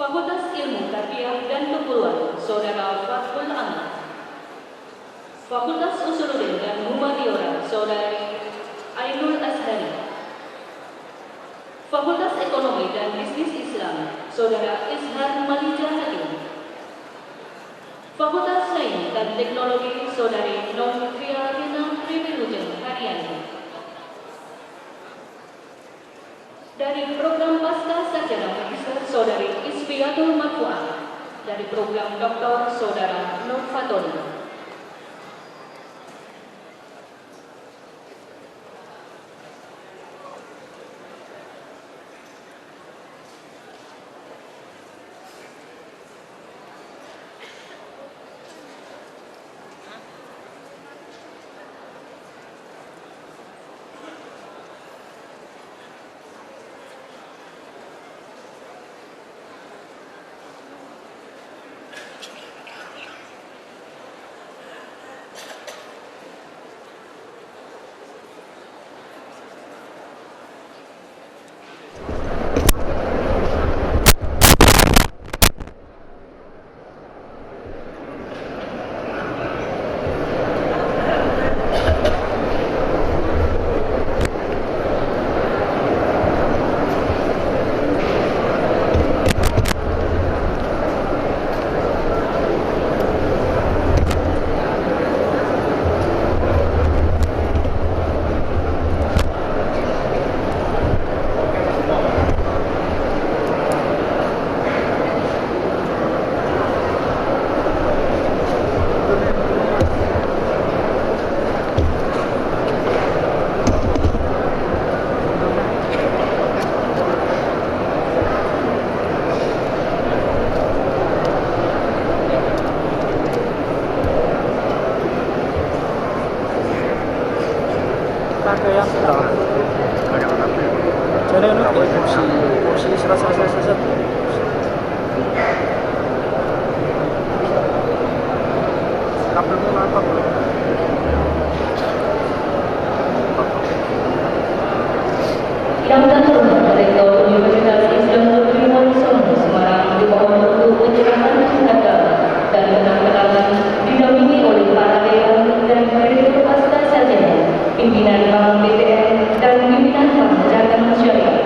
Fakultas Ilmu Tarbiyah dan Kepuluhan, Saudara Fathul Aman. Fakultas Usuluddin dan Humaniora, Saudari Ainul Azhari. Fakultas Ekonomi dan Bisnis Islam, Saudara Izhar Malija Hakim. Fakultas Sains dan Teknologi, Saudari Novia Rina Triwilujen Haryani. Dari program Pasca Sarjana Magister, Saudari Isfiatul Marfu'ah. Dari program Doktor, Saudara Nur Fatoni. Yang terhormat Rektor Universitas Islam Negeri Wonokromo Semarang dimohon untuk pencerahan agama dan penanggalan didampingi oleh para dewan dan direktur pasca sarjana, pimpinan Bank BTN dan pimpinan Bank Jateng Syariah.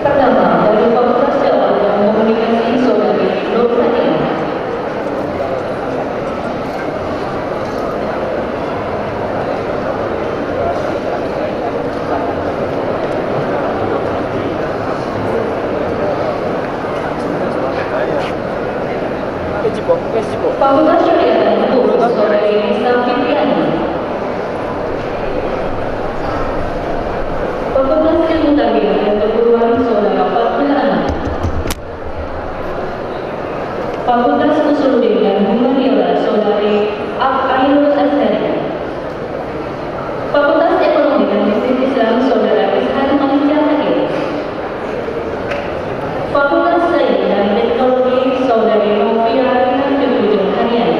Pertama, dari Fakultas Dakwah dan Komunikasi, Saudari Nur Fatimah. Fakultas Syariah dan Hukum, Saudari Nisa Fitriani. Fakultas Ilmu Tarbiyah dan Kepuluhan, Saudara Fathul Aman. Fakultas Usuluddin dan Humaniora, Saudari Ainul Azhari. Fakultas Ekonomi dan Bisnis Islam, Saudara Izhar Malija Hakim. Fakultas Sains dan Teknologi, Saudari Novia Rina Triwilujen Haryani.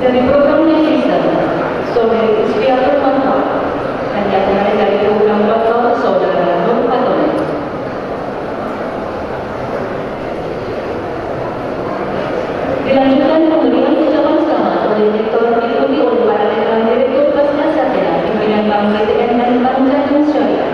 Dari program netizen, sore Istiatur Manfaat, dan yang dari program Dr. Saudara Nur Fatoni. Dilanjutkan pemberian ucapan selamat oleh Rektor diikuti oleh para Dekan Direktur Basnas Sarjana Pimpinan Bank BTN dan Bank Jateng Syariah.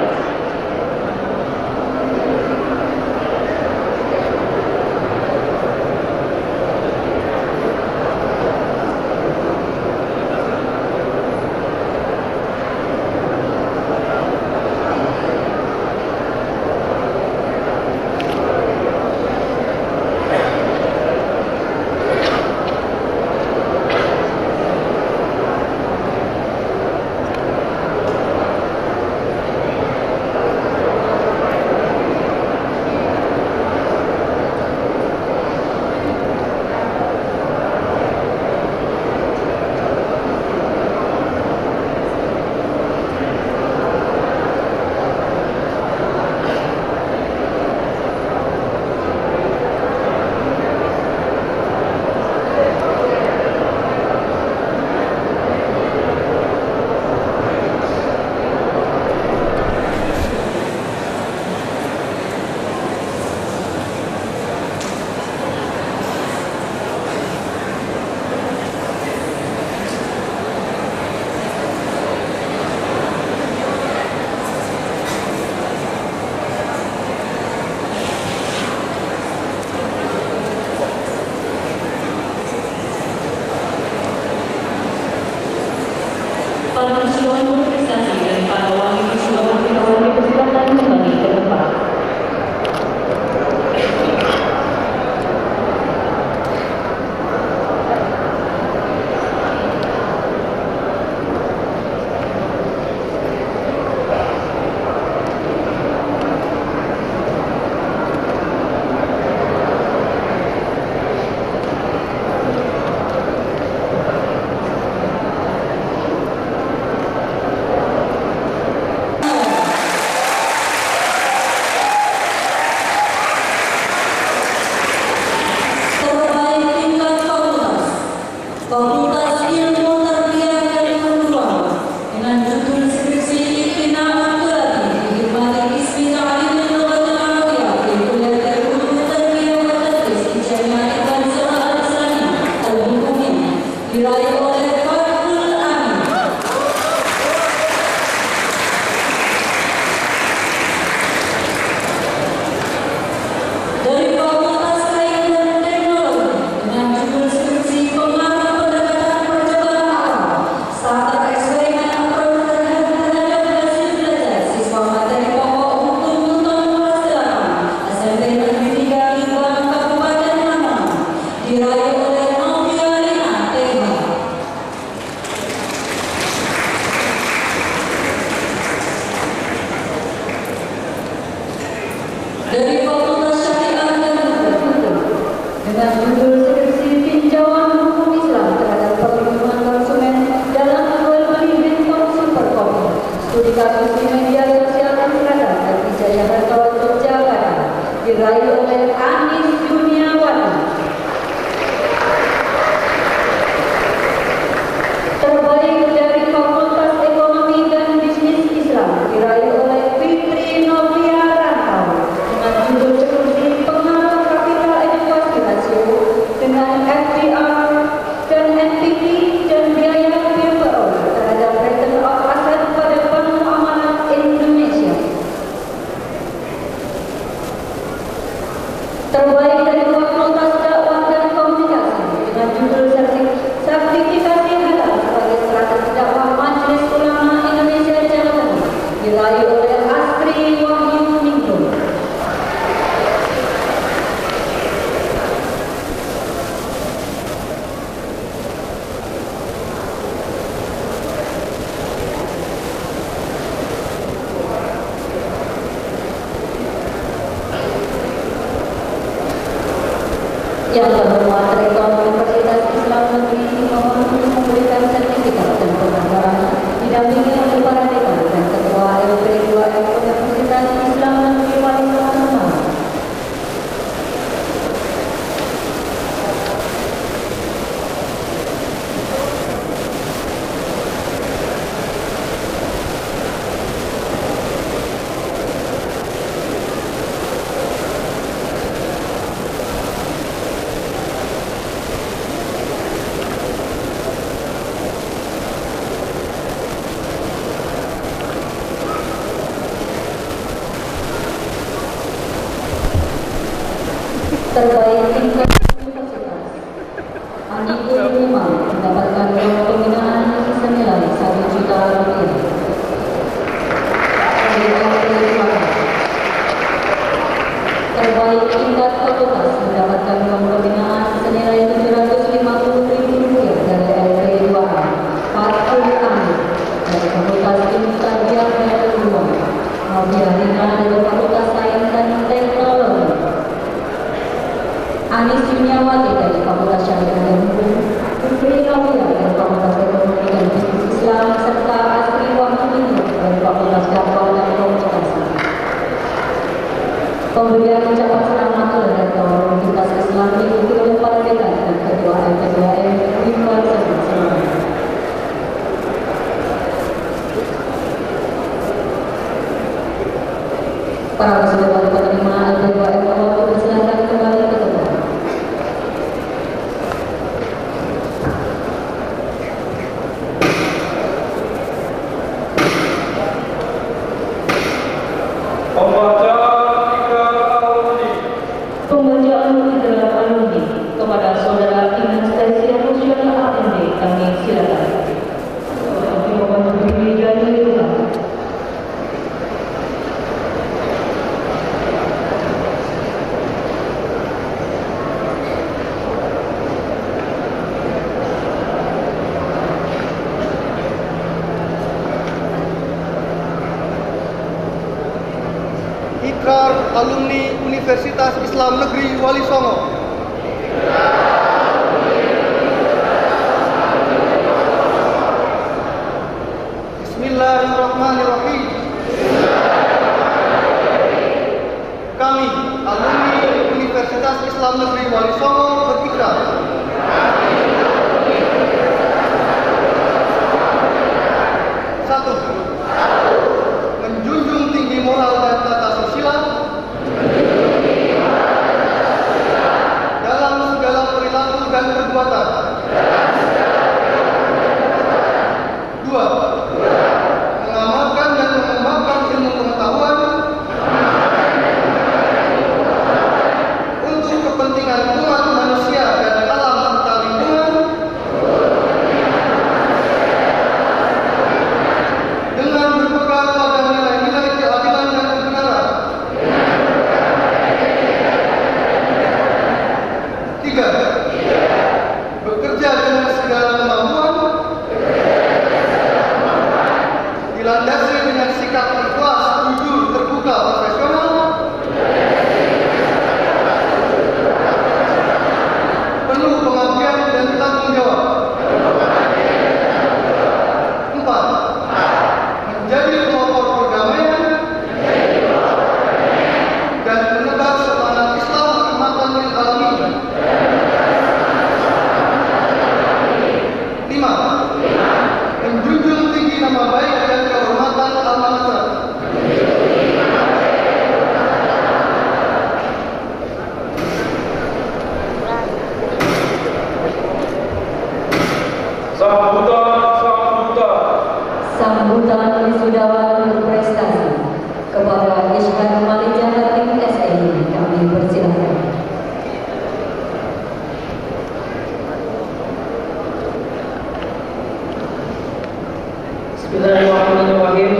Para siswa berprestasi dan para wali siswa kami persilakan kembali ke tempat. Dari Fakultas Syariah dan Hukum dengan judul skripsi tinjauan hukum Islam terhadap perlindungan konsumen dalam jual beli handphone Super Kopi, studi kasus di media sosial masyarakat dan Wijaya Hartawan Yogyakarta, diraih oleh Anis Juniawati. Terbaik dari Fakultas Ekonomi dan Bisnis Islam diraih oleh Fitri Novia Rantau dengan judul skripsi pengaruh kapital edukasi rasio dengan FDR dan NPV dan biaya PPO terhadap return of asset pada bank muamalah Indonesia. Terbaik dari Fakultas Dakwah dan Komunikasi dengan judul sertifikasi halal sebagai strategi dakwah Majelis Ulama Indonesia Jawa Tengah diraih oleh Astri Wahyu Ningrum. Yang terhormat Rektor Universitas Islam Negeri mohon untuk memberikan sertifikat dan penghargaan didampingi oleh para dekan dan ketua LP2M Universitas Islam Negeri Wali Songo Semarang. terbaik tingkat universitas. Andikul Umar mendapatkan uang pembinaan senilai 1 juta rupiah. Terbaik tingkat fakultas mendapatkan uang pembinaan senilai 750.000 rupiah dari LP2A Fatul Amir dari Fakultas Ilmu Tarbiah dan Ulum, Alfiah Rina dari Fakultas Sains dan Teknologi, Anis Juniawati dari Fakultas Syariah dan Hukum, Putri Kawiyah dari Fakultas Ekonomi dan Bisnis Islam, serta Asri Wahyu dari Fakultas Dakwah dan Komunikasi. Pemberian ucapan selamat oleh Rektor Universitas Islam diikuti oleh para dekan dan ketua LP2M Universitas Islam. Para wisudawan penerima LP2M waktu dipersilakan kembali ke tempat. Pembacaan tiga alumni kepada saudara Anastasia Rosiana AMD kami silakan. Mohon berdiri dan duduk. Ikrar alumni Universitas Islam Negeri Wali Songo. Bismillahirrahmanirrahim. Kami, alumni Universitas Islam Negeri Wali Songo berikrar satu, menjunjung tinggi moral dan tata susila dalam segala perilaku dan perbuatan. Dua, mengamalkan dan mengembangkan ilmu pengetahuan untuk kepentingan umat manusia dan alam serta lingkungan dengan berpegang pada nilai-nilai keadilan dan kebenaran. Tiga, bekerja dengan segala kemampuan, dilandasi dengan sikap ikhlas, jujur, terbuka, profesional, penuh pengabdian dan tanggung jawab. Empat, menjadi pelopor perdamaian dan menebar semangat Islam rahmatan lil alamin. Lima, menjunjung tinggi nama baik dan kehormatan alma mater. Sambutan wisudawan berprestasi kepada Ishkan Malija Hakim SI kami persilakan. Bismillahirrahmanirrahim.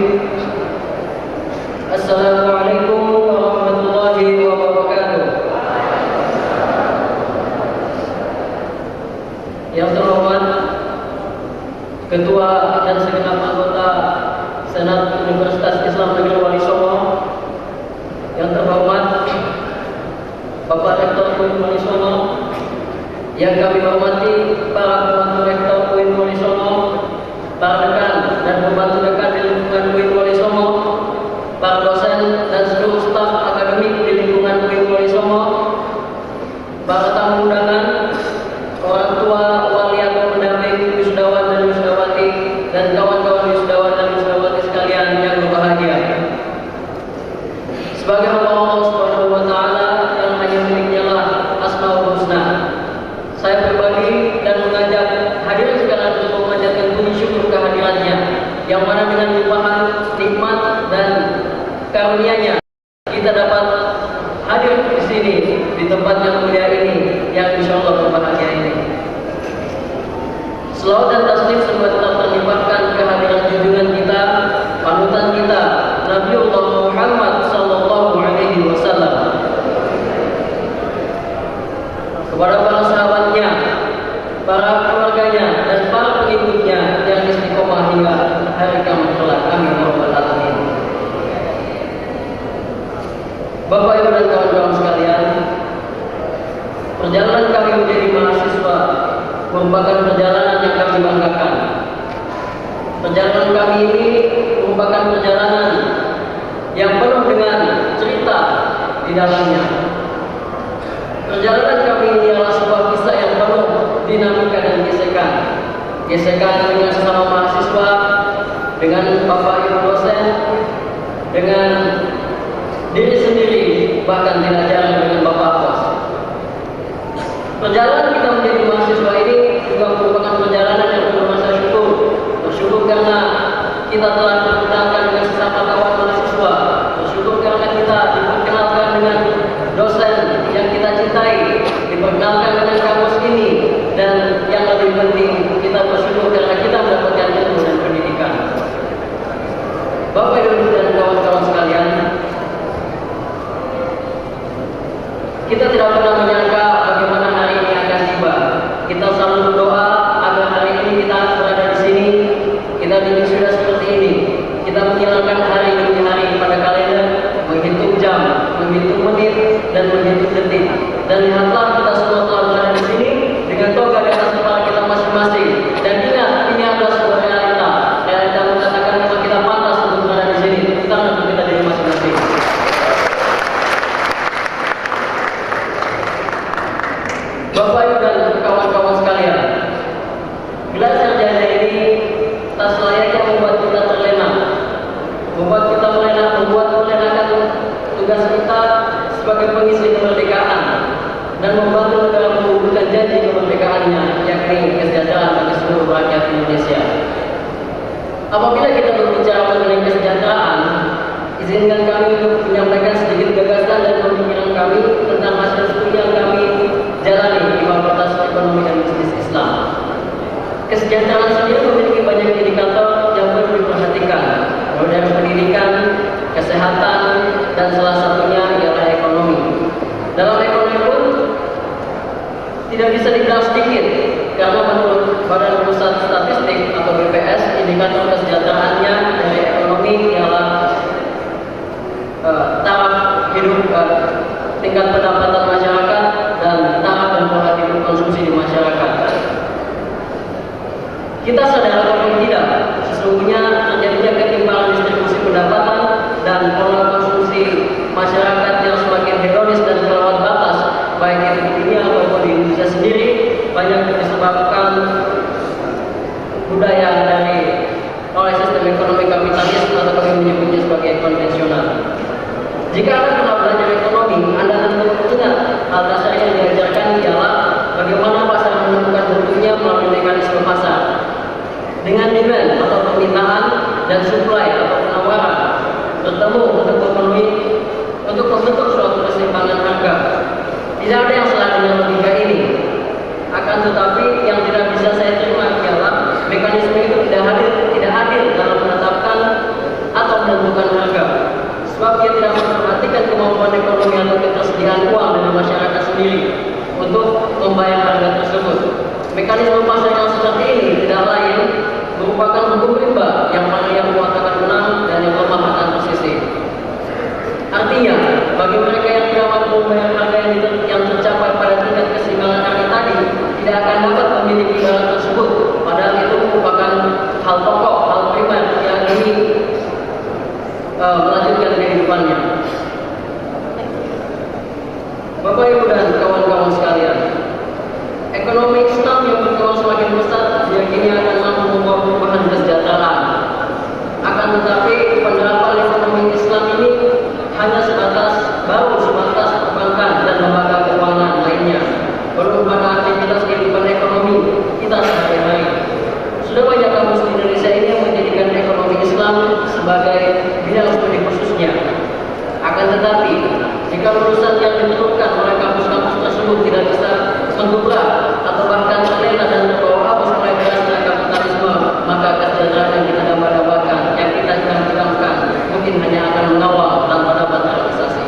Assalamualaikum warahmatullahi wabarakatuh. Yang terhormat Ketua dan segenap anggota Senat Universitas Islam Negeri Wali Songo, yang terhormat Bapak Rektor UIN Wali Songo, yang kami hormati para pembantu Rektor UIN Wali Songo, para dekan dan pembantu dekan di lingkungan UIN Wali Songo, para dosen dan seluruh staf akademik di lingkungan UIN Wali Songo, para tamu undangan, orang tua, wali atau pendamping wisudawan dan wisudawati, dan kawan-kawan wisudawan dan wisudawati sekalian yang berbahagia. Sebagai hamba Allah Subhanahu wa taala yang hanya miliknya lah Asmaul Husna, saya berbagi dan mengajak hadirin sekalian untuk memanjatkan puji syukur kehadirannya, yang mana dengan limpahan nikmat dan karunia-Nya kita dapat hadir di sini di di tempat yang mulia ini, yang insya Allah berbahagia ini. Selawat dan taslim semoga tetap terlimpahkan kehadiran junjungan kita, panutan kita, Nabiullah Muhammad sallallahu alaihi wasallam, kepada para sahabatnya, para keluarganya, dan para pengikutnya yang istiqomah hingga hari kiamat kelak. Amin ya rabbal alamin. Bapak Ibu dan kawan-kawan sekalian, perjalanan kami menjadi mahasiswa merupakan perjalanan yang kami banggakan. Perjalanan kami ini merupakan perjalanan yang penuh dengan cerita di dalamnya. Perjalanan kami ini adalah sebuah kisah yang penuh dinamika dan gesekan. Gesekan dengan sesama mahasiswa, dengan Bapak Ibu dosen, dengan diri sendiri, bahkan tidak jarang dengan Bapak Bos. Perjalanan kita menjadi mahasiswa ini juga merupakan perjalanan yang penuh rasa syukur. Bersyukur karena kita telah diperkenalkan dengan sesama kawan mahasiswa. Bersyukur karena kita diperkenalkan dengan dosen yang kita cintai, diperkenalkan dengan kampus ini, dan yang lebih penting kita bersyukur karena kita mendapatkan ilmu dan pendidikan. Bapak Ibu dan kawan-kawan sekalian, kita tidak pernah menyangka bagaimana hari ini akan tiba. Kita selalu berdoa agar hari ini kita berada di sini, kita sudah seperti ini. Kita menghilangkan hari demi hari pada kalender, menghitung jam, menghitung menit, dan menghitung detik. Dan lihatlah kita semua telah berada di sini dengan toga di atas kepala kita masing-masing. Dan ingat, ini adalah sebuah realita. Realita mengatakan bahwa kita pantas untuk berada di sini, bukan untuk kita diri masing-masing. Bapak Ibu dan kawan-kawan sekalian, gelar sarjana ini tak selayaknya membuat kita terlena, membuat kita melenakan tugas kita sebagai pengisi kemerdekaan dan membantu negara mewujudkan janji kemerdekaannya, yakni kesejahteraan bagi seluruh rakyat Indonesia. Apabila kita berbicara mengenai kesejahteraan, izinkan kami untuk menyampaikan sedikit gagasan dan pemikiran kami tentang hasil studi yang kami jalani di Fakultas Ekonomi dan Bisnis Islam. Kesejahteraan sendiri memiliki banyak indikator yang perlu diperhatikan, mulai dari pendidikan, kesehatan, dan salah satunya ialah ekonomi. Dalam ekonomi pun tidak bisa dibilang sedikit, karena menurut Badan Pusat Statistik atau BPS, indikator kesejahteraannya dari ekonomi ialah taraf hidup, tingkat pendapatan masyarakat, dan taraf dan pola hidup konsumsi di masyarakat. Kita sadar ataupun tidak, sesungguhnya terjadinya ketimpangan distribusi pendapatan dan pola konsumsi masyarakat yang semakin hedonis dan kelewat batas, baik itu di dunia ataupun di Indonesia sendiri, banyak disebabkan budaya oleh sistem ekonomi kapitalis atau kami menyebutnya sebagai konvensional. Jika Anda pernah belajar ekonomi, Anda tentu ingat hal dasar yang diajarkan ialah bagaimana pasar menemukan mutunya melalui mekanisme pasar. Dengan demand atau permintaan dan supply atau penawaran bertemu untuk membentuk suatu keseimbangan harga. Tidak ada yang salah dengan logika ini. Akan tetapi yang tidak bisa saya terima ialah mekanisme itu tidak adil dalam menetapkan atau menentukan harga. Sebab ia tidak memperhatikan kemampuan ekonomi atau ketersediaan uang dari masyarakat sendiri untuk membayar harga tersebut. Mekanisme pasar yang seperti ini tidak lain merupakan hukum rimba yang mana yang kuat akan menang dan yang lemah akan tersisih. Artinya, bagi mereka yang tidak mampu membayar harga yang tercapai pada tingkat keseimbangan harga tadi, tidak akan dapat memiliki barang tersebut. Padahal itu merupakan hal pokok, hal primer yang ingin melanjutkan kehidupannya. Bapak Ibu dan kawan-kawan sekalian, ekonomi Islam yang berkembang semakin besar diyakini akan mampu membawa perubahan kesejahteraan. Akan tetapi penerapan ekonomi Islam ini hanya sebatas perbankan dan lembaga keuangan lainnya, belum pada aktivitas kehidupan ekonomi kita sehari-hari. Sudah banyak kampus di Indonesia ini yang menjadikan ekonomi Islam sebagai bidang studi khususnya. Akan tersebut tidak bisa menggubrak atau bahkan terlena dan terbawa arus oleh derasnya kapitalisme, maka kesejahteraan yang kita dambakan, yang kita idam-idamkan, mungkin hanya akan mengawal tanpa dapat terrealisasi.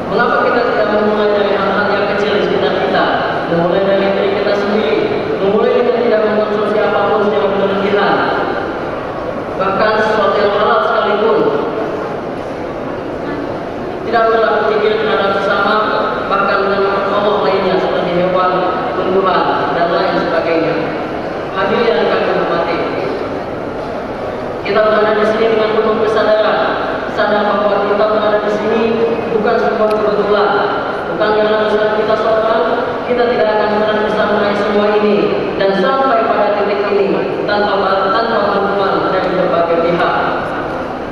Mengapa kita tidak memulai dari hal-hal yang kecil di sekitar kita, memulai dari diri kita sendiri, memulai dengan tidak mengkonsumsi apapun secara berlebihan, bahkan sesuatu yang halal sekalipun, tidak berlaku pikir terhadap sesama, bahkan dengan Allah lainnya seperti hewan, tumbuhan, dan lain sebagainya. Hadirin yang kami hormati, kita berada di sini dengan penuh kesadaran, sadar bahwa kita berada di sini bukan sebuah kebetulan, bukan karena usaha kita seorang, kita tidak akan pernah bisa meraih semua ini dan sampai pada titik ini tanpa bantuan dari berbagai pihak.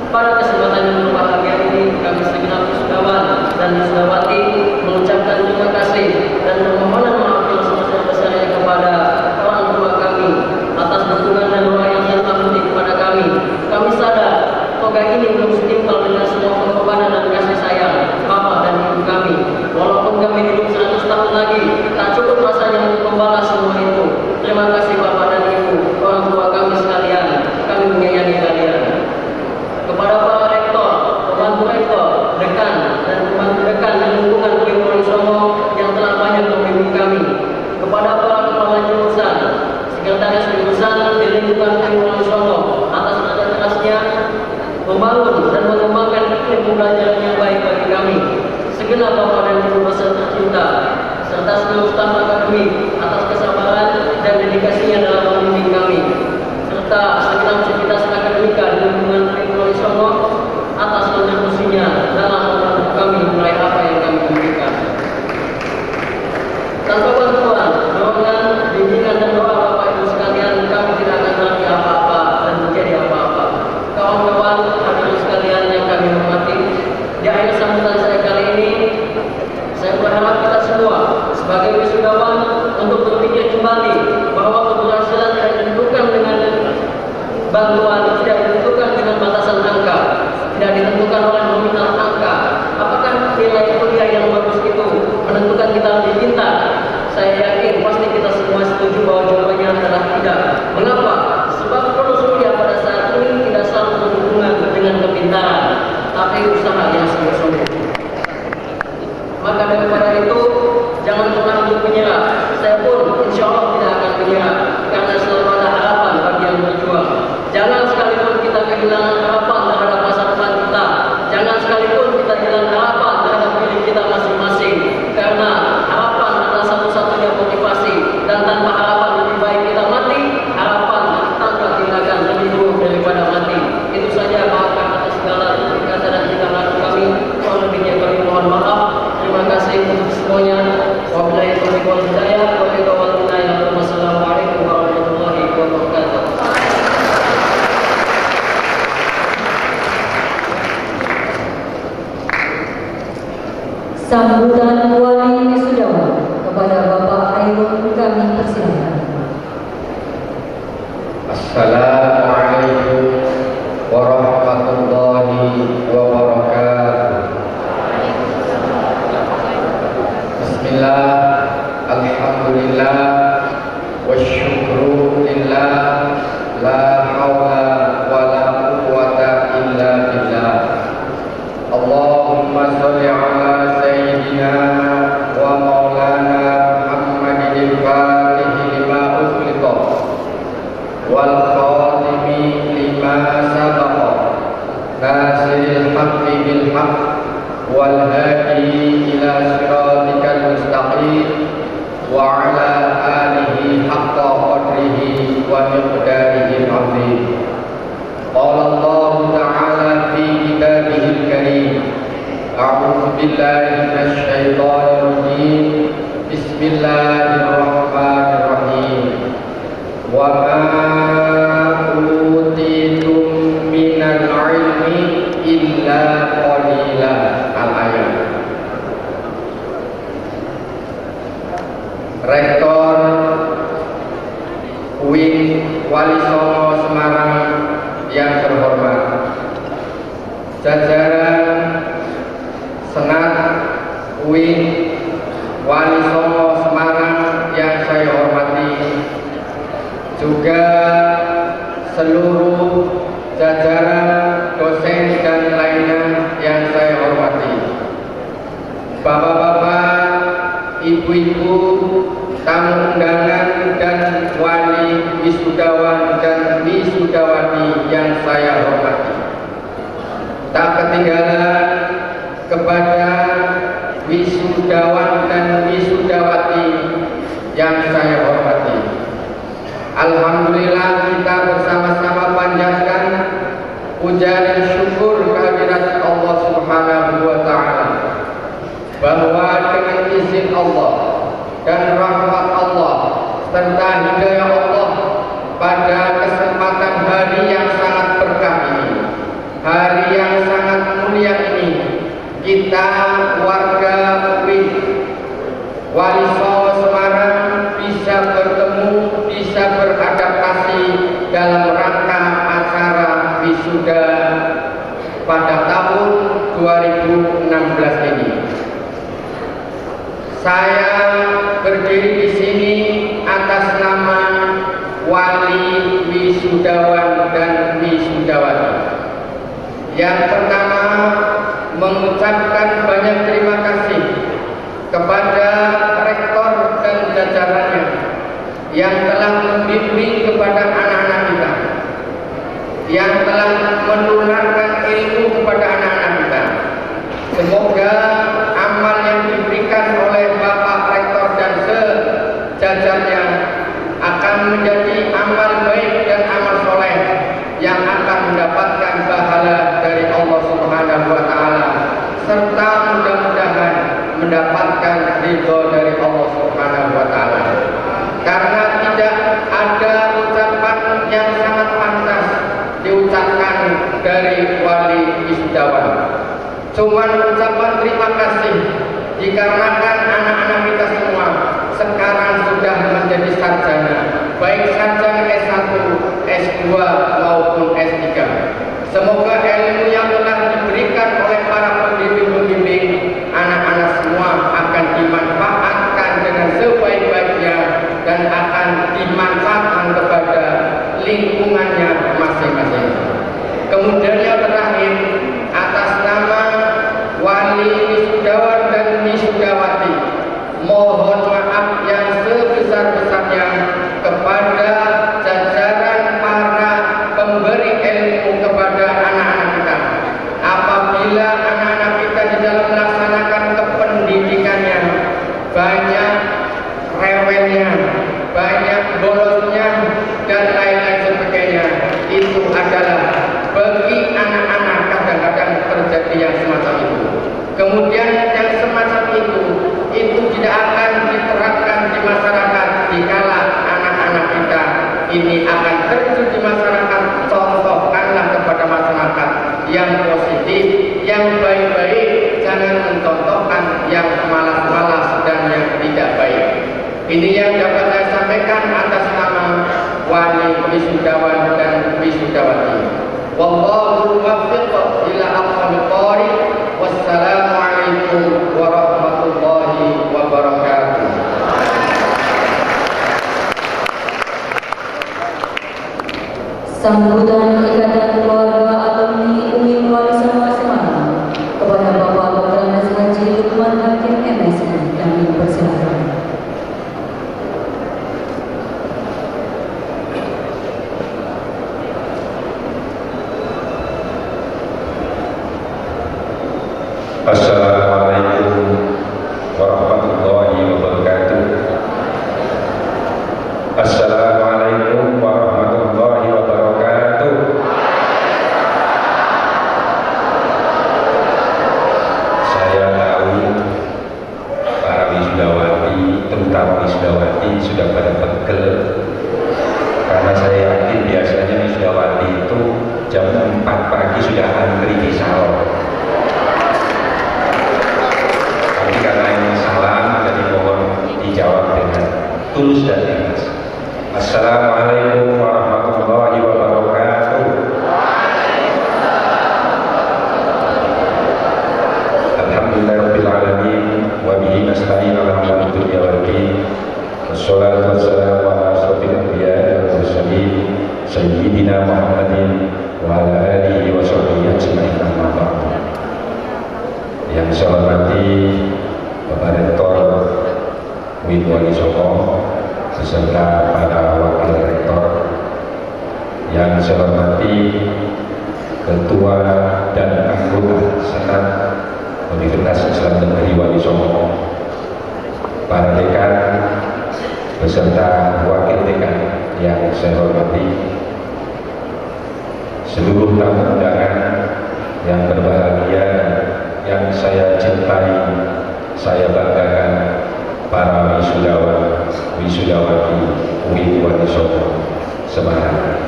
Pada kesempatan yang berbahagia ini, kami segenap wisudawan dan wisudawati mengucapkan terima kasih dan permohonan maaf yang sebesar-besarnya kepada orang tua kami atas dukungan dan doa yang tanpa henti kepada kami. Kami sadar toga ini belum setimpal dengan semua pengorbanan dan kasih sayang Bapak dan Ibu kami. Walaupun kami hidup 100 tahun lagi, tak cukup rasanya untuk membalas semua itu. Terima kasih Bapak dan Ibu, orang tua kami sekalian. Kami menyayangi kalian. Kepada para rektor, pembantu rektor, dekan, dan pembantu dekan dan lingkungan UIN Wonosobo yang telah banyak membimbing kami. Kepada para kepala jurusan, sekretaris jurusan di lingkungan UIN Wonosobo atas kerja kerasnya membangun dan mengembangkan iklim pembelajaran yang baik bagi kami. Segenap Bapak dan Ibu peserta tercinta, serta seluruh staf akademik atas kesabaran dan dedikasinya dalam membimbing kami, serta segenap civitas akademika di lingkungan UIN Wonosobo atas kontribusinya dalam membantu kami meraih apa yang kami impikan. Tanpa bantuan, dorongan, bimbingan dan doa Bapak Ibu sekalian, kami tidak akan menjadi apa-apa dan menjadi apa-apa. Kawan-kawan, hadirin sekalian yang kami hormati, di akhir sambutan saya kali ini, saya berharap kita semua sebagai wisudawan untuk berpikir kembali bahwa keberhasilan tidak ditentukan dengan bantuan, tidak ditentukan dengan batasan angka, tidak ditentukan oleh nominal angka. Apakah nilai kuliah yang bagus itu menentukan kita lebih pintar? Saya yakin pasti kita semua setuju bahwa jawabannya adalah tidak. Mengapa? Sebab lulus kuliah pada saat ini tidak selalu berhubungan dengan kepintaran, tapi usaha yang sungguh-sungguh. Maka daripada itu, jangan pernah untuk menyerah. Saya pun insya Allah tidak akan menyerah, karena selalu ada harapan bagi yang berjuang. Jangan sekalipun kita kehilangan harapan terhadap masa depan kita. Jangan sekalipun kita hilang harapan terhadap diri kita masing-masing, karena harapan adalah satu-satunya motivasi. Dan tanpa harapan lebih baik kita mati. Harapan tanpa tindakan lebih buruk daripada mati. Itu saja, maafkan atas segala kata dan tindakan kami. Kurang lebihnya kami mohon maaf. Terima kasih untuk semuanya. Wabillahi taufiq wal hidayah. Wassalamualaikum warahmatullahi wabarakatuh. Sambutan wali wisudawan kepada Bapak Hairul kami persilakan. Assalamualaikum warahmatullahi wabarakatuh. Bismillah, alhamdulillah, wasyukru lillah, la hawla wa la quwwata illa billah. Allahumma sholli ala sayyidina wa maulana Muhammadin al-Fatih lima ughliqa wal khatimi lima sabaqa nasiril haqqi bil haqq wal hadi ila siratikal mustaqim wa ala alihi haqqa qadrihi wa miqdarihi al-azim. Qala Allah ta'ala fi kitabihil karim, a'udzu billahi minasy syaithanir rajim. Bismillahirrahmanirrahim. Wa ma utitum minal ilmi illa qalila. Al-ayat. Rektor UIN Wali Songo Semarang yang terhormat, jajaran Senat UIN Wali Songo seluruh jajaran dosen dan lainnya yang saya hormati, bapak-bapak, ibu-ibu, tamu undangan dan wali wisudawan dan wisudawati yang saya hormati. Tak ketinggalan kepada wisudawan dan wisudawati yang saya hormati. Alhamdulillah kita bersama-sama panjatkan puja dan syukur kehadirat Allah Subhanahu wa Ta'ala, bahwa dengan izin Allah dan rahmat Allah serta hidayah Allah pada kesempatan hari yang sangat berkah ini, hari yang sangat mulia ini, kita warga UIN Wali Songo Semarang bisa bertemu, bisa beradaptasi dalam rangka acara wisuda pada tahun 2016 ini. Saya berdiri di sini atas nama wali wisudawan dan wisudawati. Yang pertama, mengucapkan banyak terima kasih kepada rektor dan jajarannya yang telah membimbing kepada anak-anak kita, yang telah menularkan ilmu kepada anak-anak kita. Semoga amal yang diberikan oleh Bapak Rektor dan sejajarnya akan menjadi amal baik dan amal soleh yang akan mendapatkan pahala dari Allah Subhanahu wa Ta'ala, serta mudah-mudahan mendapatkan ridho dari Allah Subhanahu wa Ta'ala. Karena tidak ada ucapan yang sangat pantas diucapkan dari wali wisudawan, cuman ucapan terima kasih, dikarenakan anak-anak kita semua sekarang sudah menjadi sarjana, baik sarjana S1, S2 maupun S3. Semoga ilmu yang telah diberikan oleh para pembimbing-pembimbing anak-anak semua akan dimanfaatkan dengan sebaik-baiknya dan akan dimanfaatkan kepada lingkungannya masing-masing. Kemudian yang terakhir, atas nama wali wisudawan dan wisudawati, mohon maaf yang sebesar-besarnya kepada jajaran para pemberi ilmu kepada anak-anak kita. Apabila anak-anak kita di dalam melaksanakan kependidikannya banyak rewelnya, banyak bolosnya, dan lain-lain sebagainya, itu adalah bagi anak-anak kadang-kadang terjadi yang semacam itu. Kemudian yang semacam itu tidak akan diterapkan di masyarakat dikala anak-anak kita ini akan terjun di masyarakat. Contohkanlah kepada masyarakat yang positif, yang baik-baik, jangan mencontohkan yang malas-malas dan yang tidak baik. Ini yang dapat saya sampaikan atas nama wali wisudawan dan wisudawati. Wallahu muwaffiq ila aqwamit thoriq. Wassalamualaikum warahmatullahi wabarakatuh. Sambutan ikatan keluarga alumni UIN Wali Songo Semarang kepada Bapak Dr. Andes Haji Lukman Hakim MSI dan dipersilakan. Assalamualaikum warahmatullahi wabarakatuh. Assalamualaikum warahmatullahi wabarakatuh. Saya tahu para wisudawati, terutama wisudawati, sudah pada pegel, karena saya yakin biasanya wisudawati itu jam 4 pagi sudah antri di salon. Karena ini salam, jadi mohon dijawab dengan tulus dan ikhlas. Assalamualaikum warahmatullahi wabarakatuh. Alhamdulillahirabbil alamin wa bihi nasta'in ala umuri dunya wad din. Wassalatu wassalamu ala asyrofil anbiya'i wal mursalin Sayyidina Muhammadin wa ala alihi wa sahbihi ajma'in amma ba'du. Yang saya hormati Bapak Rektor UIN Walisongo beserta para wakil rektor, yang saya hormati Ketua dan anggota Senat Universitas Islam Negeri Walisongo, para dekan beserta wakil dekan yang saya hormati, seluruh tamu undangan yang berbahagia, yang saya cintai, saya banggakan, para wisudawan, wisudawati UIN Walisongo Semarang.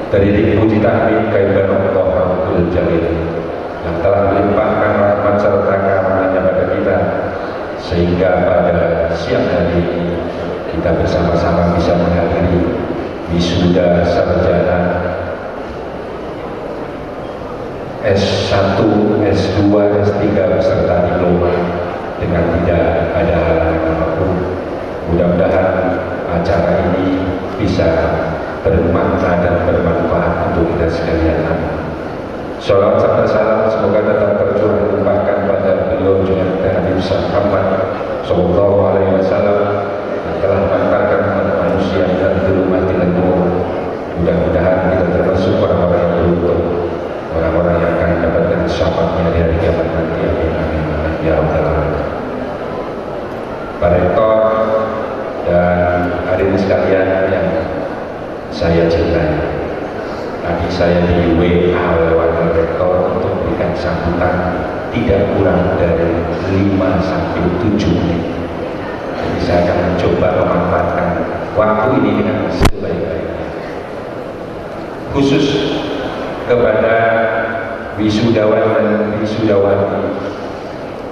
Dari puji tahmid kehadiran Allah Rabbul Jalil yang telah melimpahkan rahmat serta karunia pada kita, sehingga pada siang hari ini kita bersama-sama bisa menghadiri wisuda sarjana S1, S2, S3 beserta diploma dengan tidak ada halangan apapun. Mudah-mudahan acara ini bisa bermakna dan bermanfaat untuk kita sekalian. Sholawat serta salam semoga tetap tercurah dilimpahkan pada beliau Junjungan Nabi Muhammad Sallallahu Alaihi Wasallam yang telah mengantarkan umat manusia dari zulumati nur. Mudah-mudahan kita termasuk orang-orang yang beruntung, orang-orang yang akan mendapatkan syafaatnya di hari kiamat nanti. Amin amin amin ya rabbal alamin. Pak Rektor dan hadirin sekalian yang saya cintai, tadi saya di WA oleh Wakil Rektor untuk memberikan sambutan tidak kurang dari 5 sampai 7 menit. Jadi saya akan mencoba memanfaatkan waktu ini dengan sebaik-baiknya. Khusus kepada wisudawan dan wisudawati,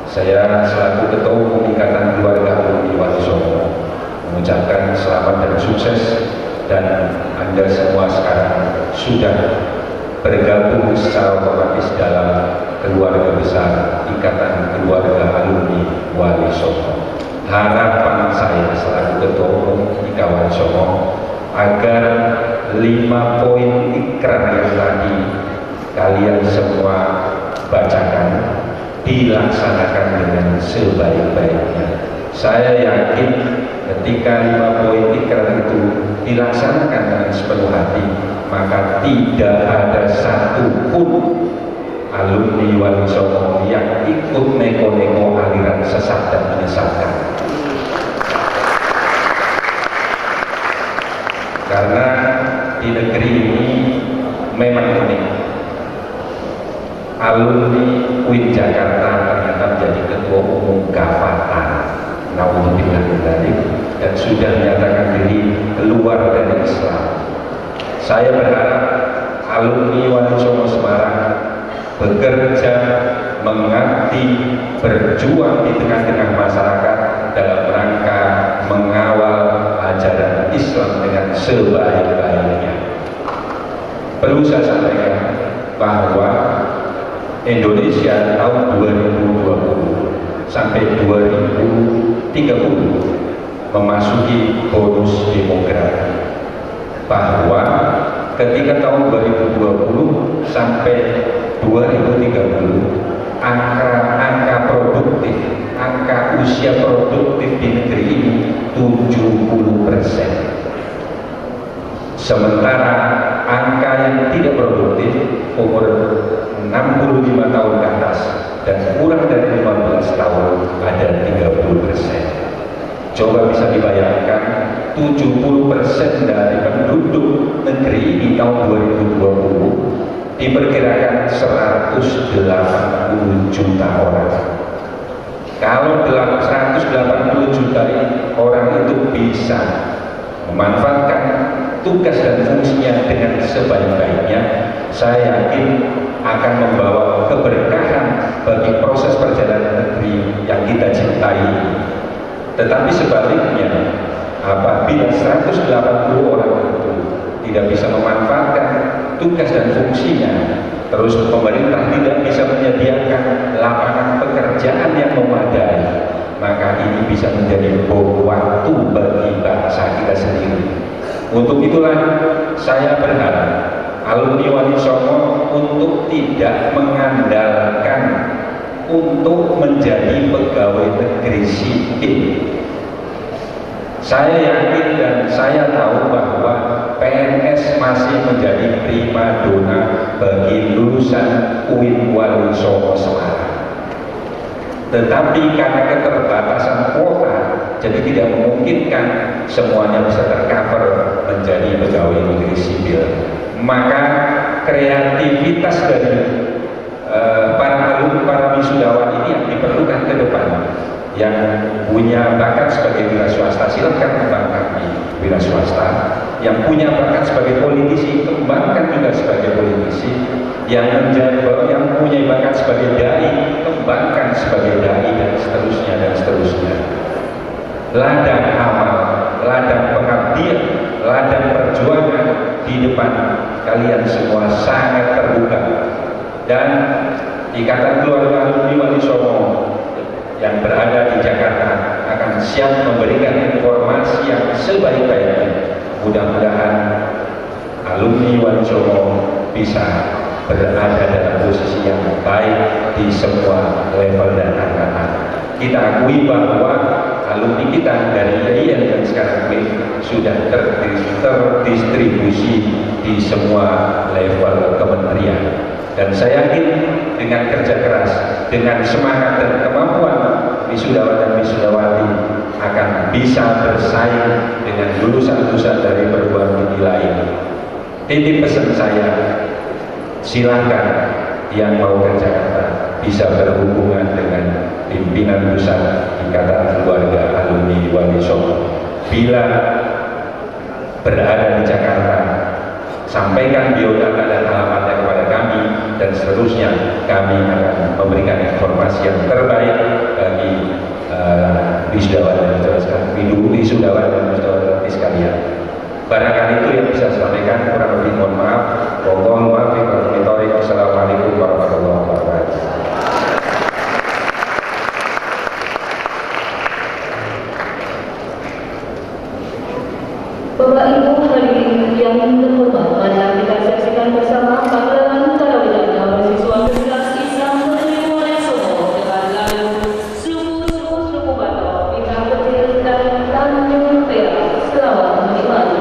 saya selaku Ketua Umum Ikatan Keluarga Alumni Walisongo mengucapkan selamat dan sukses, dan Anda semua sekarang sudah bergabung secara otomatis dalam keluarga besar Ikatan Keluarga Alumni Walisongo. Harapan saya selaku Ketua Umum IKA Walisongo agar 5 poin ikrar yang tadi kalian semua bacakan dilaksanakan dengan sebaik-baiknya. Saya yakin ketika 5 poin ikrar itu dilaksanakan dengan sepenuh hati, maka tidak ada satupun alumni Walisongo yang ikut neko-neko aliran sesat dan menyesatkan. Karena di negeri ini memang unik. Alumni UIN Jakarta ternyata menjadi ketua umum Gafatan, naudzubillah min dzalik, dan sudah menyatakan diri keluar dari Islam. Saya berharap alumni Walisongo Semarang bekerja, mengabdi, berjuang di tengah-tengah masyarakat dalam rangka mengawal ajaran Islam dengan sebaik-baiknya. Perlu saya sampaikan bahwa Indonesia tahun 2020 sampai 2030 memasuki bonus demografi, bahwa ketika tahun 2020 sampai 2030 angka produktif, angka usia produktif di negeri ini 70%. Sementara angka yang tidak produktif umur 65 tahun ke atas dan kurang dari 15 tahun ada 30%. Coba bisa dibayangkan 70% dari penduduk negeri ini tahun 2020 diperkirakan 180 juta orang. Kalau 180 juta orang itu bisa memanfaatkan tugas dan fungsinya dengan sebaik-baiknya, saya yakin akan membawa keberkahan bagi proses perjalanan negeri yang kita cintai. Tetapi sebaliknya, apabila 180 orang itu tidak bisa memanfaatkan tugas dan fungsinya, terus pemerintah tidak bisa menyediakan lapangan pekerjaan yang memadai, maka ini bisa menjadi bom waktu bagi bangsa kita sendiri. Untuk itulah saya berharap alumni Wali Songo untuk tidak mengandalkan untuk menjadi pegawai negeri sipil. Saya yakin dan saya tahu bahwa PNS masih menjadi primadona bagi lulusan UIN Wali Songo Semarang. Tetapi karena keterbatasan kuota, jadi tidak memungkinkan semuanya bisa tercover menjadi pegawai negeri sipil. Maka kreativitas dari para wisudawan ini yang diperlukan ke depan, yang punya bakat sebagai wira swasta, silakan kembangkan di wira swasta. Yang punya bakat sebagai politisi, kembangkan juga sebagai politisi. Yang punya bakat sebagai dai, kembangkan sebagai dai, dan seterusnya dan seterusnya. Ladang amal, ladang pengabdian, ladang perjuangan di depan kalian semua sangat terbuka. Dan Ikatan Keluarga Alumni Wali Songo yang berada di Jakarta akan siap memberikan informasi yang sebaik-baiknya. Mudah-mudahan alumni Wali Songo bisa berada dalam posisi yang baik di semua level dan angkatan. Kita akui bahwa alumni kita dari IAIN dan sekarang sudah terdistribusi di semua level kementerian. Dan saya yakin dengan kerja keras, dengan semangat dan kemampuan wisudawan dan wisudawati akan bisa bersaing dengan lulusan-lulusan dari perguruan tinggi lain. Titip pesan saya, silakan yang mau ke Jakarta bisa berhubungan dengan pimpinan pusat Ikatan Keluarga Alumni Wali Songo. Bila berada di Jakarta, sampaikan biodata dan alamatnya kepada kami, dan seterusnya kami akan memberikan informasi yang terbaik bagi wisudawan dan wisudawati sekalian. Barangkali itu yang bisa saya sampaikan, kurang lebih mohon maaf. Wassalamualaikum warahmatullahi wabarakatuh. Bapak Ibu hadirin yang terhormat, mari kita saksikan bersama pagelaran karawitan mahasiswa Universitas Islam Negeri Wali Songo dengan lagu Suku Batak, Bintang Petir dan Tanjung Perak. Selamat menikmati.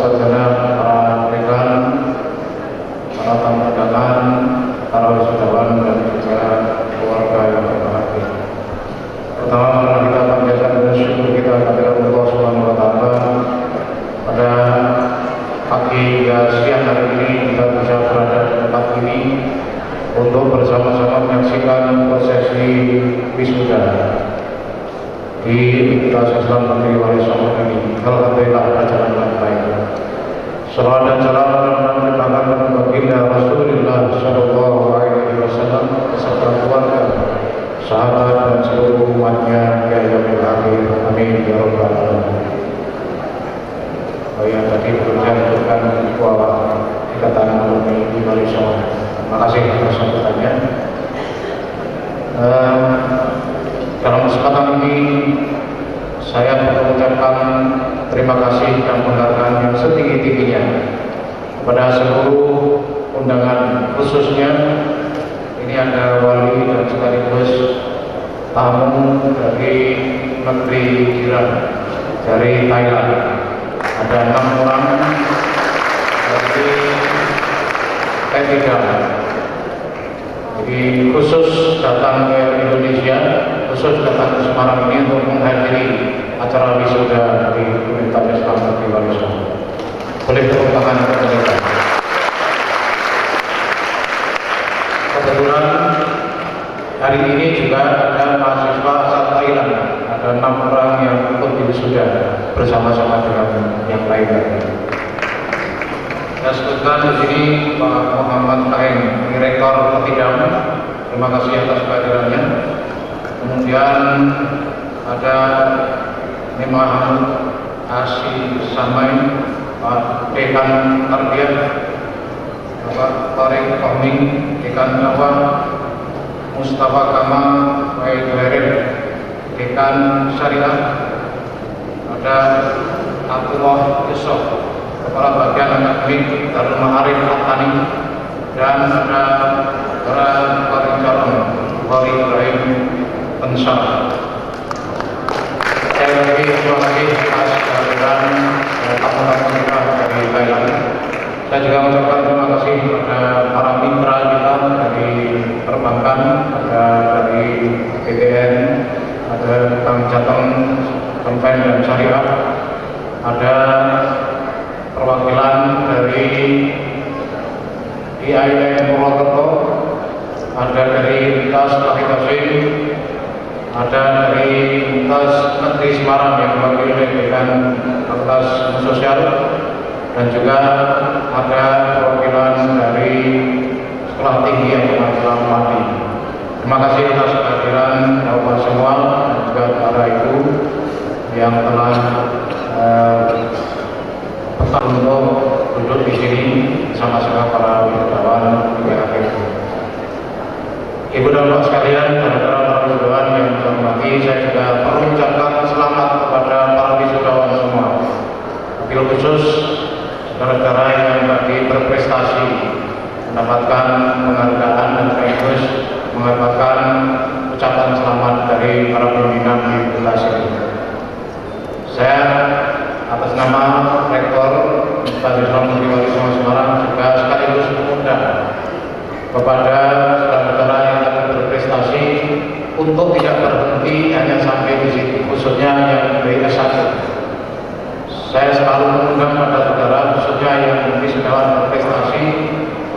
sarjana, para rekan, para tamu undangan, para wisudawan dan juga keluarga yang berbahagia. Pertama, mari kita panjatkan bersyukur kita kepada Allah Subhanahu wa taala pada pagi hingga siang hari ini kita bisa berada di tempat ini untuk bersama-sama menyaksikan prosesi wisuda di Universitas Islam Negeri Wali Songo ini. Alhamdulillah berjalan dengan baik. Salawat dan salam kepada baginda Rasulullah Sallallahu Alaihi Wasallam beserta keluarga, sahabat dan seluruh umatnya hingga yaumil akhir. Amin ya rabbal alamin. Yang tadi berusaha menunjukkan bahwa ikatan alumni di Wali Songo. Terima kasih atas sambutannya. Dalam kesempatan ini saya mengucapkan terima kasih dan penghargaan yang setinggi-tingginya kepada seluruh undangan, khususnya ini ada wali dan sekaligus tamu dari negeri jiran dari Thailand. Ada 6 orang dari P3. Jadi khusus datang ke Indonesia, khusus datang ke Semarang ini untuk menghadiri acara wisuda di Universitas Islam Negeri Wali Songo. Boleh tepuk tangan untuk mereka. Kebetulan hari ini juga ada mahasiswa asal Thailand, ada 6 orang yang ikut wisuda bersama-sama dengan yang lainnya. Saya sebutkan di sini Pak Muhammad Kain, Direktur Petidam. Terima kasih atas kehadirannya. Kemudian ada Muhammad Asi Samai, Pak Dekan Tarbiyah, Bapak Tarik Fahmi, Dekan Awal, Mustafa Kamal Waiduherin, Dekan Syariah, ada Abdullah Yusuf, Kepala Bagian Akademik Darul Ma'arif Al-Tani, dan ada para paling calon Wali Ibrahim Pensar. Sekali lagi terima kasih atas kehadiran tamu-tamu kita dari Thailand. Saya juga mengucapkan terima kasih kepada para mitra kita dari perbankan, ada dari BTN, ada Bank Jateng, Bank dan Syariah, ada perwakilan dari IAIN Purwokerto, ada dari Universitas Tahir Qasim, ada dari Universitas Negeri Semarang yang mewakili dengan Fakultas Sosial, dan juga ada perwakilan dari Sekolah Tinggi Agama Islam Pati. Terima kasih atas kehadiran Bapak semua dan juga para ibu yang telah untuk duduk di sini bersama-sama para wisudawan hingga akhir. Ibu dan bapak sekalian, para wisudawan yang saya hormati, saya juga perlu mengucapkan selamat kepada para wisudawan semua. Wabil khusus saudara-saudara yang tadi berprestasi mendapatkan penghargaan dan sekaligus mendapatkan ucapan selamat dari para pimpinan di Universitas ini. Saya atas nama Rektor Universitas Islam Negeri Wali Songo Semarang juga sekaligus mengundang kepada saudara-saudara yang telah berprestasi untuk tidak berhenti hanya sampai di situ, khususnya yang dari S1. Saya selalu mengundang pada saudara khususnya yang wisudawan berprestasi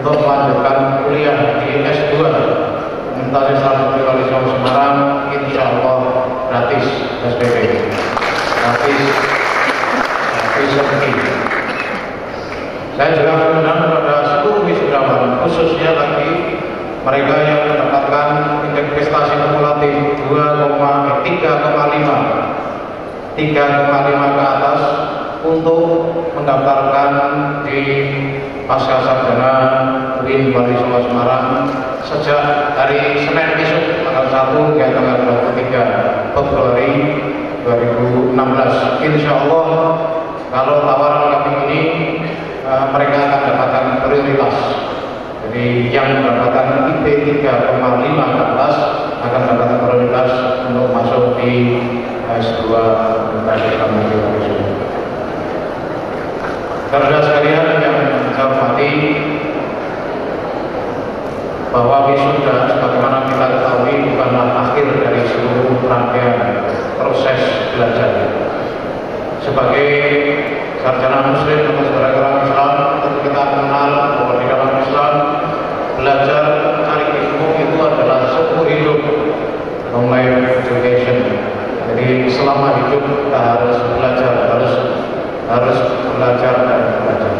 untuk melanjutkan kuliah di S2 Universitas Islam Negeri Wali Songo Semarang, insya Allah gratis SPP, gratis. Saya juga mengundang kepada seluruh wisudawan, khususnya lagi mereka yang mendapatkan indeks prestasi kumulatif 3,5 ke atas untuk mendaftarkan di Pasca Sarjana UIN Wali Songo Semarang sejak hari Senin besok tanggal 1 hingga tanggal 23 Februari 2016. Insya Allah kalau tawaran kami ini mereka akan dapatkan prioritas. Jadi yang mendapatkan IP 3,5 ke atas akan mendapatkan prioritas untuk masuk di S2 Universitas Islam Negeri Wali Songo. Karena wisuda sebagaimana kita ketahui bukanlah akhir dari seluruh rangkaian proses belajar. Sebagai sarjana muslim atau sebagai orang Islam, tentu kita mengenal bahwa di dalam Islam belajar cari ilmu itu adalah seumur hidup, long life education. Jadi selama hidup kita harus belajar, harus belajar dan belajar.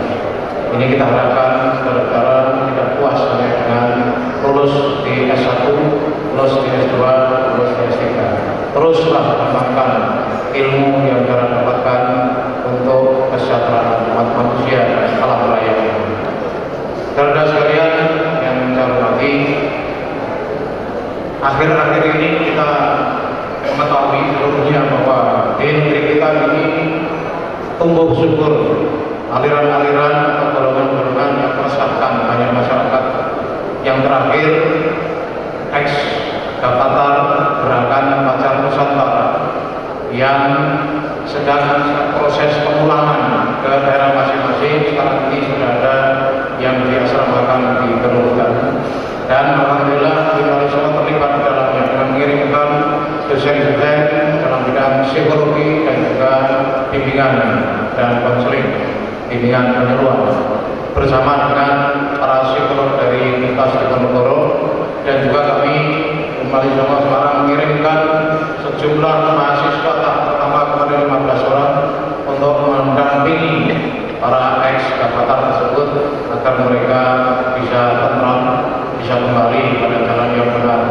Ini kita harapkan saudara-saudara tidak puas hanya dengan lulus di S1, lulus di S2, lulus di S3. Teruslah kembangkan ilmu yang kita dapatkan untuk kesejahteraan umat manusia dan alam raya. Saudara sekalian yang saya hormati, akhir-akhir ini kita mengetahui seluruhnya bahwa di negeri kita ini tumbuh subur aliran-aliran atau golongan-golongan yang meresahkan banyak masyarakat. Yang terakhir, ex-Gavatar Gerakan Pacar Nusantara yang sedang proses pemulangan ke daerah masing-masing. Sekarang ini sudah ada yang diasramakan di Kerutan, dan alhamdulillah kita semua terlibat di dalamnya dengan mengirimkan dosen-dosen dalam bidang psikologi dan juga bimbingan dan konseling, bimbingan penyuluhan, bersama dengan para psikolog dari Universitas Diponegoro, dan juga kami kembali semua sekarang mengirimkan sejumlah mahasiswa pertama kepada 15 orang untuk mendampingi para ex-Gavatar tersebut agar mereka bisa tenang, bisa kembali pada jalan yang benar.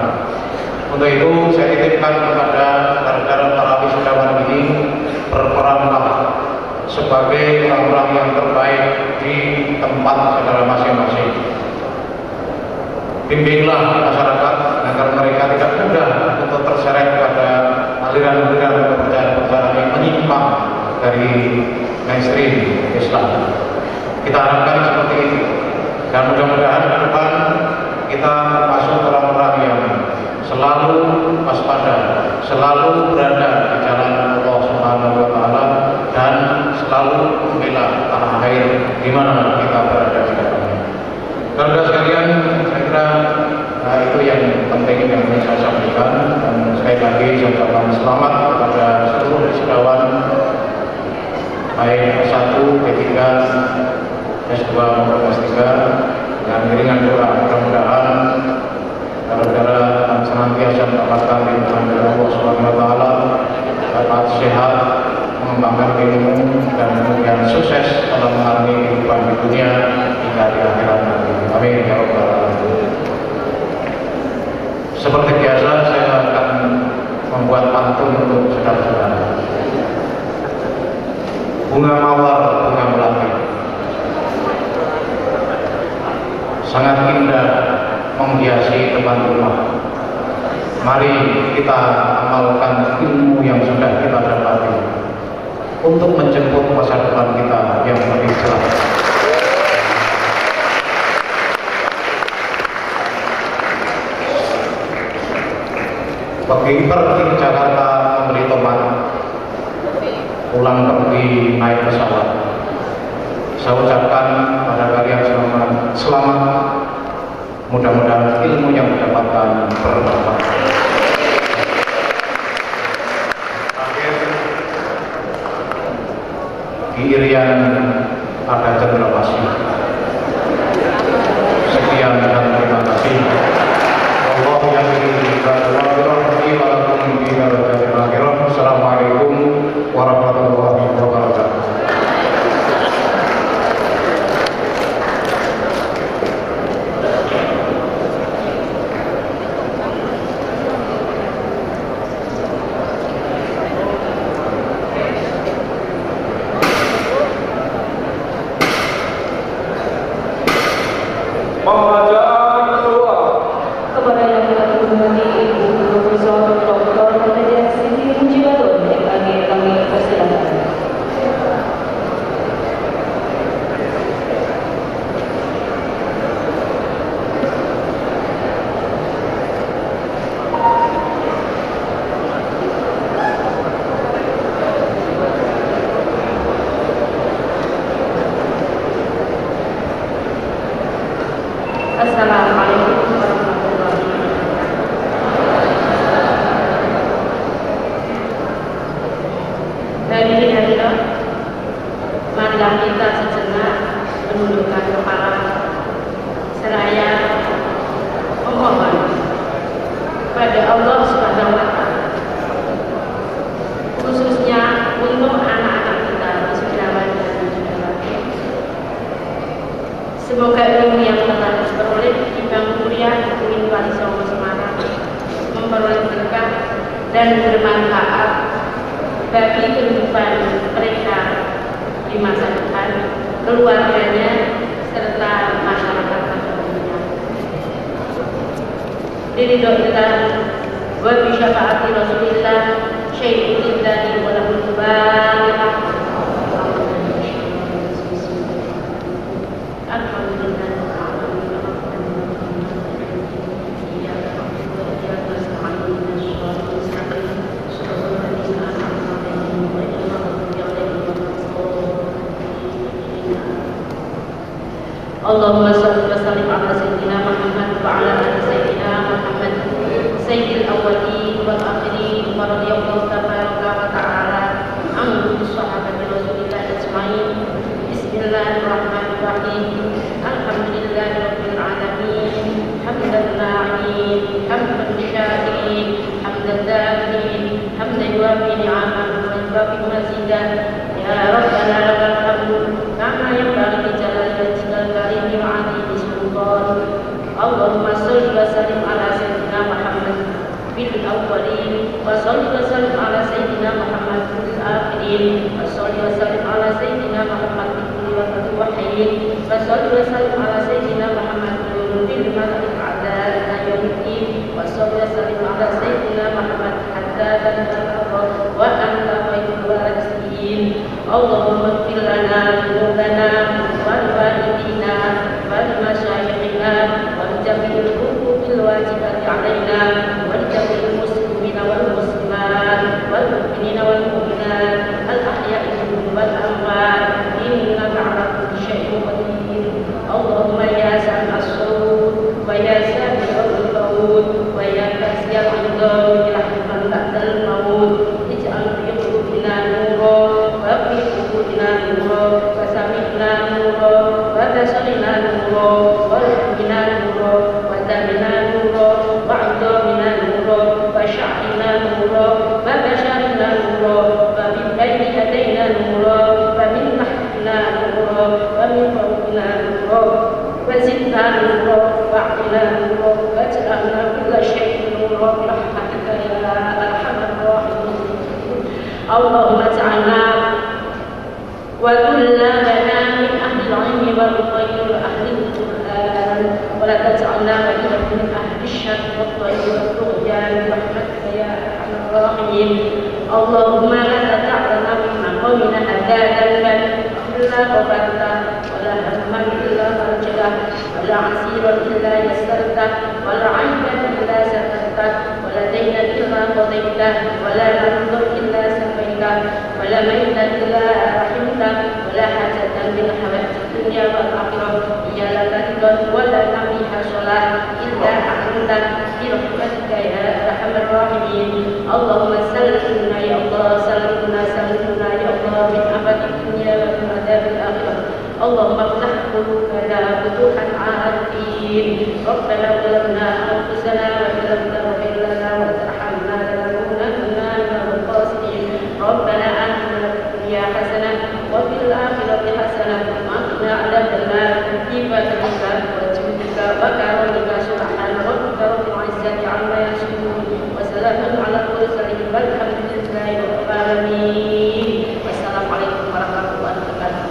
Untuk itu saya titipkan kepada saudara para wisudawan ini, berperanlah sebagai orang-orang yang terbaik di tempat saudara masing-masing. Bimbinglah masyarakat agar mereka tidak mudah untuk terseret pada aliran-aliran kepercayaan-kepercayaan yang menyimpang dari mainstream Islam. Kita harapkan seperti itu, dan mudah-mudahan ke depan kita masuk orang-orang yang selalu waspada, selalu berada di jalan Allah Subhanahu wa Ta'ala, dan selalu membela tanah air di mana kita berada di dalamnya. Saudara sekalian, saya kira itu yang penting yang ingin saya sampaikan, dan sekali lagi saya ucapkan selamat kepada seluruh wisudawan baik S1, P3, S2 maupun S3, dengan iringan doa mudah-mudahan saudara akan senantiasa mendapatkan limpahan dari Allah Subhanahu wa Ta'ala, dapat sehat, mengembangkan ilmu, dan kemudian sukses dalam mengalami kehidupan di dunia hingga di akhirat nanti. Amin ya rabbal alamin. Seperti biasa saya akan membuat pantun untuk saudara-saudara. Bunga mawar, bunga melati, sangat indah menghiasi depan rumah. Mari kita amalkan ilmu yang sudah kita dapati untuk menjemput masa depan kita yang lebih cerah. Pergi Jakarta membeli tomat, pulang pergi naik pesawat. Saya ucapkan pada kalian selamat, mudah-mudahan ilmu yang didapatkan bermanfaat. Akhir, di Irian ada cendrawasih. Sekian dan terima kasih. Allah yang Assalamualaikum warahmatullahi wabarakatuh. Pembacaan doa kepada yang telah menghormati Ibu Profesor Dr. Nadia Siti Mujibatun yang kami persilakan. Assalamualaikum warahmatullahi menundukkan kepala seraya memohon kepada Allah Subhanahu wa Ta'ala, khususnya untuk anak-anak kita wisudawan dan wisudawati. Semoga ilmu yang telah diperoleh di Bang Kuliah UIN Wali Songo Semarang memperoleh berkah dan bermanfaat bagi kehidupan mereka di masa depan, keluarganya, serta masyarakat umumnya. Diridhoillah wa bi syafaati Rasulillah syai'ul lillahi wa lahul barakah. Alhamdulillah. Allahumma salli wa sallim ala sayyidina Muhammad wa ala ali sayyidina Muhammad sayyidil awwalin wal akhirin wa radiyallahu tabaraka wa ta'ala an sahabati Rasulillah ajmain. Bismillahirrahmanirrahim. Alhamdulillahi rabbil alamin. Hamdan na'im, hamdan syakirin, hamdan dakirin, hamdan yuwafi ni'amahu wa yuwafi mazidah. Ya Rabbana lakal hamdu kama yanbaghi li jalali wajhikal karim wa 'azimi sultan. Allahumma shalli wa sallim ala sayyidina Muhammad fil awwalin wa shalli wa sallim ala sayyidina Muhammad fil akhirin wa shalli wa sallim ala sayyidina Muhammad fi kulli waqtin wa hin wa shalli wa sallim ala sayyidina Muhammad fil mala'il a'la ila yaumiddin wa shalli wa sallim ala sayyidina Muhammad hatta tantaqa wa anta khairul warisiin. Allahumma ighfir lana dhunubana wa liwalidina wa limasyayikhina wa lijami'il huquqil wajibati 'alaina wa lijami'il muslimina wal muslimat wal mu'minina wal mu'minat al ahya'i minhum wal amwat innaka 'ala kulli syai'in qadir. Allahumma ya sami'as sawt wa ya sami'ul qawt wa ya kasiyal 'idha bi rahmatika ba'dal maut ij'al fi qulubina nuran wa fi qulubina nuran wa sami'na nuran wa basarina nuran wa ruhina nuran wa damina nuran wa 'idhamina nuran wa sya'rina nuran wa basharina nuran wa min bayni yadayna nuran wa min tahtina nuran wa min fawqina nuran wa zidna nuran wa 'atina nuran wa ij'alna kulla syai'in nuran bi rahmatika ya arhamar rahimin. Allahumma ja'alna wa kullana min ahli al-'ilmi wal khayri wa ahli al-Qur'an wa la taj'alna min ahli asy-syarri wal khayri wal tughyan bi rahmatika ya arhamar rahimin. Allahumma la tad'alna min maqamina hadha dhanban illa ghafarta wa la hamman illa farajta wa la 'asiran illa yassarta wa la 'ayban illa satarta wa la daynan illa qadayta wa la mardan illa safaita wa la maytan illa rahimta wa la hajatan min hawaijid dunya wal akhirah ya laka ridwan wa la namiha shalah illa anta bi rahmatika ya arhamar rahimin. Allahumma sallimna ya Allah, sallimna ya Allah min abadid dunya wa min adabil akhirah. Allahumma iftah qulubana futuhan 'arifin. Rabbana zalamna anfusana wa in lam taghfir lana wa tarhamna lanakunanna minal khasirin. Rabbana atina fid dunya hasanah wa fil akhirati hasanah wa qina adzabannar. Bi fadlika wa judika wa karamika subhana rabbika rabbil izzati 'amma yasifun wa salamun 'alal mursalin walhamdulillahi rabbil alamin. Wassalamualaikum warahmatullahi wabarakatuh.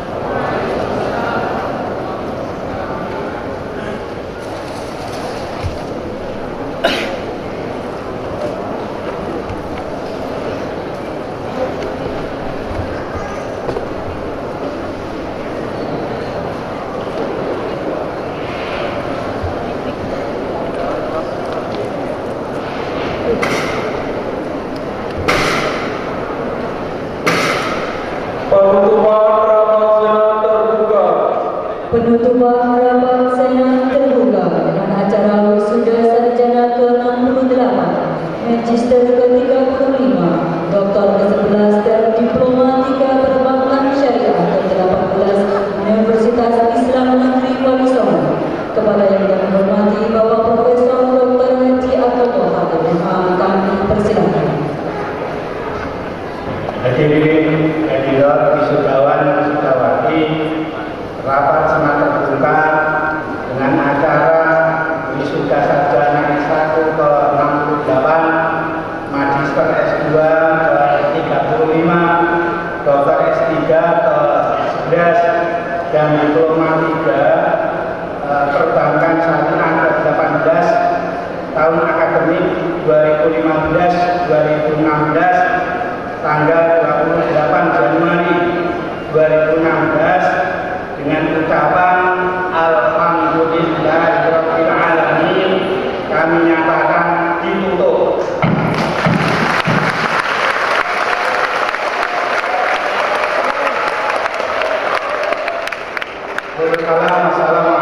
Penutupan rapat senat terbuka dengan acara wisuda sarjana ke-68, Magister ke-35, Doktor ke-11 dan Diplomatika Perbankan Syariah ke-18 Universitas Islam Kepada yang kami hormati Bapak Profesor Dr. Haji Abdul Wahab MA, kami persilakan. Hadirin hadirat wisudawan wisudawati, rapat sangat terbuka dengan acara wisuda sarjana S1 ke-68, magister S2 ke-35, dokter S3 ke-11, dan diploma 3 perbankan syariah ke-18 tahun akademik 2015-2016 tanggal 28 Januari 2016 dengan ucapan Alhamdulillahirabbil alamin, kami nyatakan ditutup. Assalamualaikum